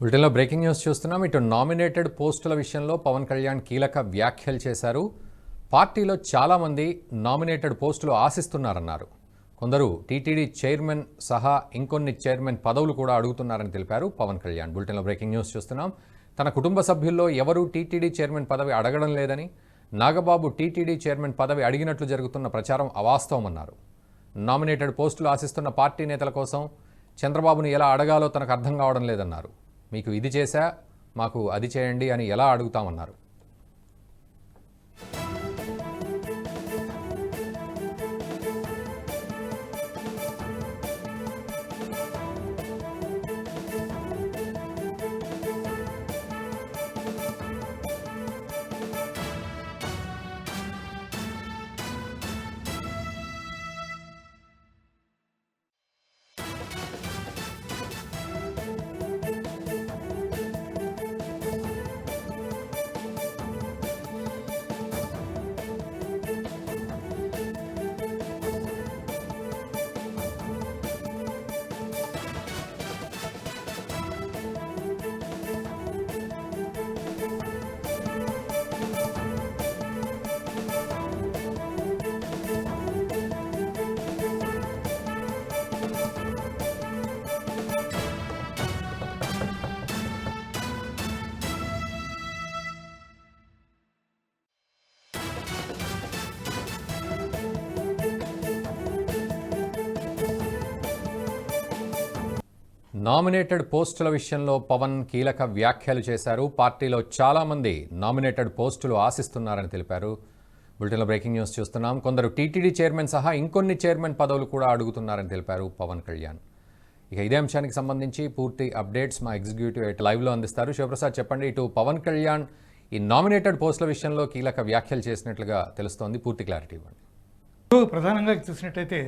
బులెటిన్లో breaking news చూస్తున్నాం. ఇటు నామినేటెడ్ పోస్టుల విషయంలో పవన్ కళ్యాణ్ కీలక వ్యాఖ్యలు చేశారు. పార్టీలో చాలామంది నామినేటెడ్ పోస్టులు ఆశిస్తున్నారన్నారు. కొందరు టీటీడీ చైర్మన్ సహా ఇంకొన్ని చైర్మన్ పదవులు కూడా అడుగుతున్నారని తెలిపారు పవన్ కళ్యాణ్. బులెటిన్లో బ్రేకింగ్ న్యూస్ చూస్తున్నాం. తన కుటుంబ సభ్యుల్లో ఎవరూ టీటీడీ చైర్మన్ పదవి అడగడం లేదని, నాగబాబు టీటీడీ చైర్మన్ పదవి అడిగినట్లు జరుగుతున్న ప్రచారం అవాస్తవమన్నారు. నామినేటెడ్ పోస్టులు ఆశిస్తున్న పార్టీ నేతల కోసం చంద్రబాబును ఎలా అడగాలో తనకు అర్థం కావడం లేదన్నారు. మీకు ఇది చేశా, మాకు అది చేయండి అని ఎలా అడుగుతామన్నారు. నామినేటెడ్ పోస్టుల విషయంలో పవన్ కీలక వ్యాఖ్యలు చేశారు. పార్టీలో చాలామంది నామినేటెడ్ పోస్టులు ఆశిస్తున్నారని తెలిపారు. బులెటిన్లో బ్రేకింగ్ న్యూస్ చూస్తున్నాం. కొందరు టీటీడీ చైర్మన్ సహా ఇంకొన్ని చైర్మన్ పదవులు కూడా అడుగుతున్నారని తెలిపారు పవన్ కళ్యాణ్. ఇక ఇదే అంశానికి సంబంధించి పూర్తి అప్డేట్స్ మా ఎగ్జిక్యూటివ్ లైవ్లో అందిస్తారు. శివప్రసాద్, చెప్పండి. ఇటు పవన్ కళ్యాణ్ ఈ నామినేటెడ్ పోస్టుల విషయంలో కీలక వ్యాఖ్యలు చేసినట్లుగా తెలుస్తోంది. పూర్తి క్లారిటీ ఇవ్వండి. ప్రధానంగా చూసినట్టయితే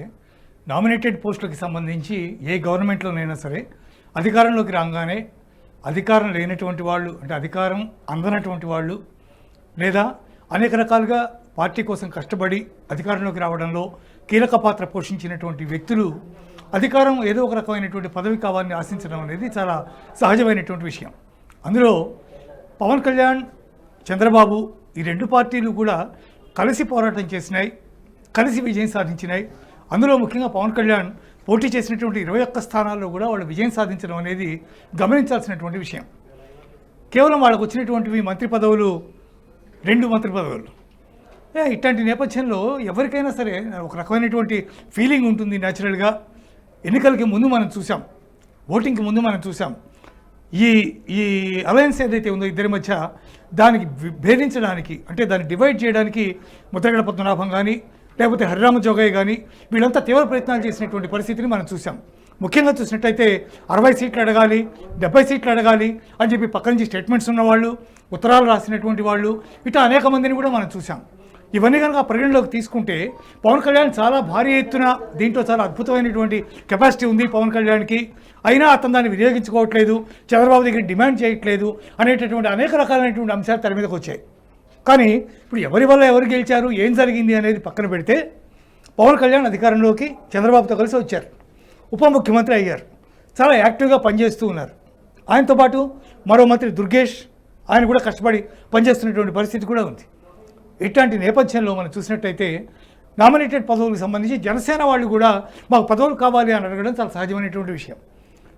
నామినేటెడ్ పోస్టులకు సంబంధించి ఏ గవర్నమెంట్లోనైనా సరే అధికారంలోకి రాగానే అధికారం లేనటువంటి వాళ్ళు, అంటే అధికారం అందనటువంటి వాళ్ళు, లేదా అనేక రకాలుగా పార్టీ కోసం కష్టపడి అధికారంలోకి రావడంలో కీలక పాత్ర పోషించినటువంటి వ్యక్తులు అధికారం ఏదో ఒక రకమైనటువంటి పదవి కావాలని ఆశించడం అనేది చాలా సహజమైనటువంటి విషయం. అందులో పవన్ కళ్యాణ్, చంద్రబాబు ఈ రెండు పార్టీలు కూడా కలిసి పోరాటం చేసినాయి, కలిసి విజయం సాధించినాయి. అందులో ముఖ్యంగా పవన్ కళ్యాణ్ పోటీ చేసినటువంటి 21 స్థానాల్లో కూడా వాళ్ళు విజయం సాధించడం అనేది గమనించాల్సినటువంటి విషయం. కేవలం వాళ్ళకు వచ్చినటువంటివి మంత్రి పదవులు 2 మంత్రి పదవులు. ఇట్లాంటి నేపథ్యంలో ఎవరికైనా సరే ఒక రకమైనటువంటి ఫీలింగ్ ఉంటుంది న్యాచురల్గా. ఎన్నికలకి ముందు మనం చూసాం, ఓటింగ్కి ముందు మనం చూసాం, ఈ అలయన్స్ ఏదైతే ఉందో ఇద్దరి మధ్య దానికి భేదించడానికి, అంటే దాన్ని డివైడ్ చేయడానికి ముద్రగడ పద్మనాభం కానీ లేకపోతే హరిరామ జోగయ్య కానీ వీళ్ళంతా తీవ్ర ప్రయత్నాలు చేసినటువంటి పరిస్థితిని మనం చూసాం. ముఖ్యంగా చూసినట్టయితే 60 సీట్లు అడగాలి, 70 సీట్లు అడగాలి అని చెప్పి పక్క నుంచి స్టేట్మెంట్స్ ఉన్నవాళ్ళు, ఉత్తరాలు రాసినటువంటి వాళ్ళు, ఇట్లా అనేక మందిని కూడా మనం చూసాం. ఇవన్నీ కనుక పరిగణలోకి తీసుకుంటే పవన్ కళ్యాణ్ చాలా భారీ ఎత్తున దీంట్లో చాలా అద్భుతమైనటువంటి కెపాసిటీ ఉంది పవన్ కళ్యాణ్కి. అయినా అతను దాన్ని వినియోగించుకోవట్లేదు, చంద్రబాబు దగ్గర డిమాండ్ చేయట్లేదు అనేటటువంటి అనేక రకాలైనటువంటి అంశాలు తెర మీదకి వచ్చాయి. కానీ ఇప్పుడు ఎవరి వల్ల ఎవరు గెలిచారు, ఏం జరిగింది అనేది పక్కన పెడితే పవన్ కళ్యాణ్ అధికారంలోకి చంద్రబాబుతో కలిసి వచ్చారు, ఉప ముఖ్యమంత్రి అయ్యారు, చాలా యాక్టివ్గా పనిచేస్తూ ఉన్నారు. ఆయనతో పాటు మరో మంత్రి దుర్గేష్, ఆయన కూడా కష్టపడి పనిచేస్తున్నటువంటి పరిస్థితి కూడా ఉంది. ఇట్లాంటి నేపథ్యంలో మనం చూసినట్టయితే నామినేటెడ్ పదవులకు సంబంధించి జనసేన వాళ్ళు కూడా మాకు పదవులు కావాలి అని అడగడం చాలా సహజమైనటువంటి విషయం.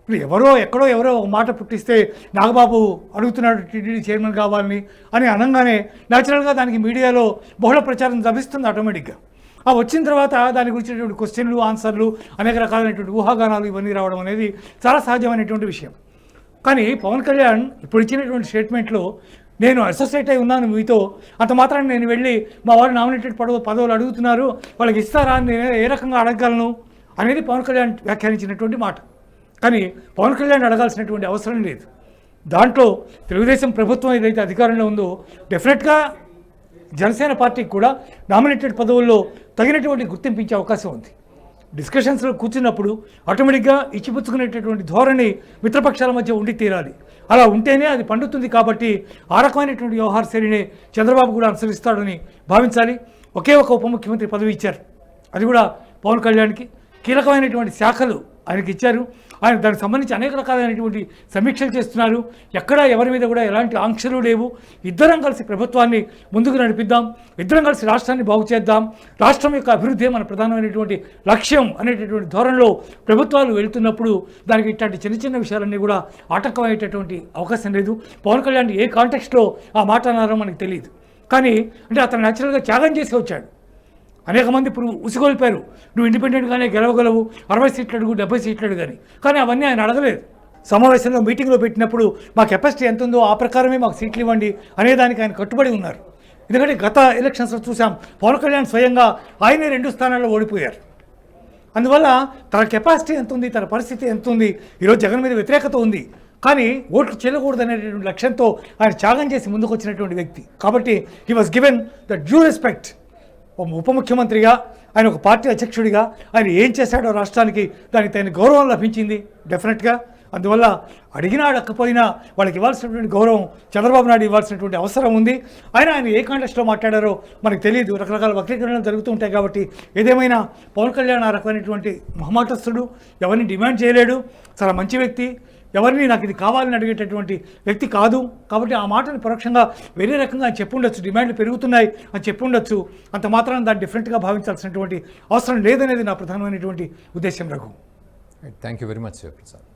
ఇప్పుడు ఎవరో ఒక మాట పుట్టిస్తే నాగబాబు అడుగుతున్నాడు టీటీడీ చైర్మన్ కావాలని అని అనగానే న్యాచురల్గా దానికి మీడియాలో బహుళ ప్రచారం లభిస్తుంది ఆటోమేటిక్గా. ఆ వచ్చిన తర్వాత దాని గురించినటువంటి క్వశ్చన్లు, ఆన్సర్లు, అనేక రకాలైనటువంటి ఊహాగానాలు ఇవన్నీ రావడం అనేది చాలా సహజమైనటువంటి విషయం. కానీ పవన్ కళ్యాణ్ ఇప్పుడు ఇచ్చినటువంటి స్టేట్మెంట్లో నేను అసోసియేట్ అయి ఉన్నాను మీతో, అంత మాత్రాన్ని నేను వెళ్ళి మా వాళ్ళు నామినేటెడ్ పదవులు అడుగుతున్నారు, వాళ్ళకి ఇస్తారా అని నేను ఏ రకంగా అడగగలను అనేది పవన్ కళ్యాణ్ వ్యాఖ్యానించినటువంటి మాట. కానీ పవన్ కళ్యాణ్ అడగాల్సినటువంటి అవసరం లేదు. దాంట్లో తెలుగుదేశం ప్రభుత్వం ఏదైతే అధికారంలో ఉందో డెఫినెట్గా జనసేన పార్టీకి కూడా నామినేటెడ్ పదవుల్లో తగినటువంటి గుర్తింపించే అవకాశం ఉంది. డిస్కషన్స్లో కూర్చున్నప్పుడు ఆటోమేటిక్గా ఇచ్చిపుచ్చుకునేటటువంటి ధోరణి మిత్రపక్షాల మధ్య ఉండి తీరాలి. అలా ఉంటేనే అది పండుతుంది. కాబట్టి ఆ రకమైనటువంటి వ్యవహార శైలిని చంద్రబాబు కూడా అనుసరిస్తాడని భావించాలి. ఒకే ఒక ఉప ముఖ్యమంత్రి పదవి ఇచ్చారు, అది కూడా పవన్ కళ్యాణ్కి. కీలకమైనటువంటి శాఖలు ఆయనకి ఇచ్చారు. ఆయన దానికి సంబంధించి అనేక రకాలైనటువంటి సమీక్షలు చేస్తున్నారు. ఎక్కడా ఎవరి మీద కూడా ఎలాంటి ఆంక్షలు లేవు. ఇద్దరం కలిసి ప్రభుత్వాన్ని ముందుకు నడిపిద్దాం, ఇద్దరం కలిసి రాష్ట్రాన్ని బాగు చేద్దాం, రాష్ట్రం యొక్క అభివృద్ధి మన ప్రధానమైనటువంటి లక్ష్యం అనేటటువంటి ధోరణిలో ప్రభుత్వాలు వెళ్తున్నప్పుడు దానికి ఇట్లాంటి చిన్న చిన్న విషయాలన్నీ కూడా ఆటంకమయ్యేటటువంటి అవకాశం లేదు. పవన్ కళ్యాణ్ ఏ కాంటెక్స్ట్లో ఆ మాట అన్నారో మనకు తెలియదు. కానీ అంటే అతను న్యాచురల్గా త్యాగం చేసి వచ్చాడు. అనేక మంది ఇప్పుడు ఉసిగొల్పారు, నువ్వు ఇండిపెండెంట్గానే గెలవగలవు, 60 సీట్లు అడుగు, 70 సీట్లు అడుగు. కానీ అవన్నీ ఆయన అడగలేదు. సమావేశంలో మీటింగ్లో పెట్టినప్పుడు మా కెపాసిటీ ఎంత ఉందో ఆ ప్రకారమే మాకు సీట్లు ఇవ్వండి అనేదానికి ఆయన కట్టుబడి ఉన్నారు. ఎందుకంటే గత ఎలక్షన్స్లో చూసాం, పవన్ కళ్యాణ్ స్వయంగా ఆయనే 2 స్థానాల్లో ఓడిపోయారు. అందువల్ల తన కెపాసిటీ ఎంత ఉంది, తన పరిస్థితి ఎంత ఉంది, ఈరోజు జగన్ మీద వ్యతిరేకత ఉంది, కానీ ఓట్లు చెల్లకూడదు అనేటువంటి లక్ష్యంతో ఆయన త్యాగం చేసి ముందుకు వచ్చినటువంటి వ్యక్తి. కాబట్టి he was given the due respect. ఉప ముఖ్యమంత్రిగా, ఆయన ఒక పార్టీ అధ్యక్షుడిగా ఆయన ఏం చేశాడో రాష్ట్రానికి దానికి తగిన గౌరవం లభించింది డెఫినెట్గా. అందువల్ల అడిగినా అడగకపోయినా వాళ్ళకి ఇవ్వాల్సినటువంటి గౌరవం చంద్రబాబు నాయుడు ఇవ్వాల్సినటువంటి అవసరం ఉంది. ఆయన ఏ కాంటెక్స్ట్లో మాట్లాడారో మనకు తెలియదు, రకరకాల వక్రీకరణలు జరుగుతూ ఉంటాయి. కాబట్టి ఏదేమైనా పవన్ కళ్యాణ్ ఆ రకమైనటువంటి మొహమాటస్తుడు, ఎవరిని డిమాండ్ చేయలేడు, చాలా మంచి వ్యక్తి, ఎవరిని నాకు ఇది కావాలని అడిగేటటువంటి వ్యక్తి కాదు. కాబట్టి ఆ మాటని పరోక్షంగా వేరే రకంగా ఆయన చెప్పుండొచ్చు, డిమాండ్లు పెరుగుతున్నాయి అని చెప్పుండొచ్చు. అంత మాత్రం దాన్ని డిఫరెంట్గా భావించాల్సినటువంటి అవసరం లేదనేది నా ప్రధానమైనటువంటి ఉద్దేశం. Raghu, thank you very much Prasad.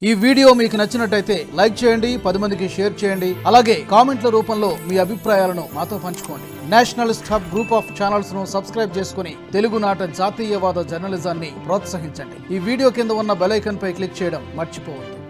ఈ వీడియో మీకు నచ్చినట్టయితే లైక్ చేయండి, 10 మందికి షేర్ చేయండి. అలాగే కామెంట్ల రూపంలో మీ అభిప్రాయాలను మాతో పంచుకోండి. Nationalist hub group of channels ను సబ్స్క్రైబ్ చేసుకుని తెలుగునాట జాతీయవాద జర్నలిజాన్ని ప్రోత్సహించండి. ఈ వీడియో కింద ఉన్న బెల్ ఐకాన్ పై క్లిక్ చేయడం మర్చిపోవద్దు.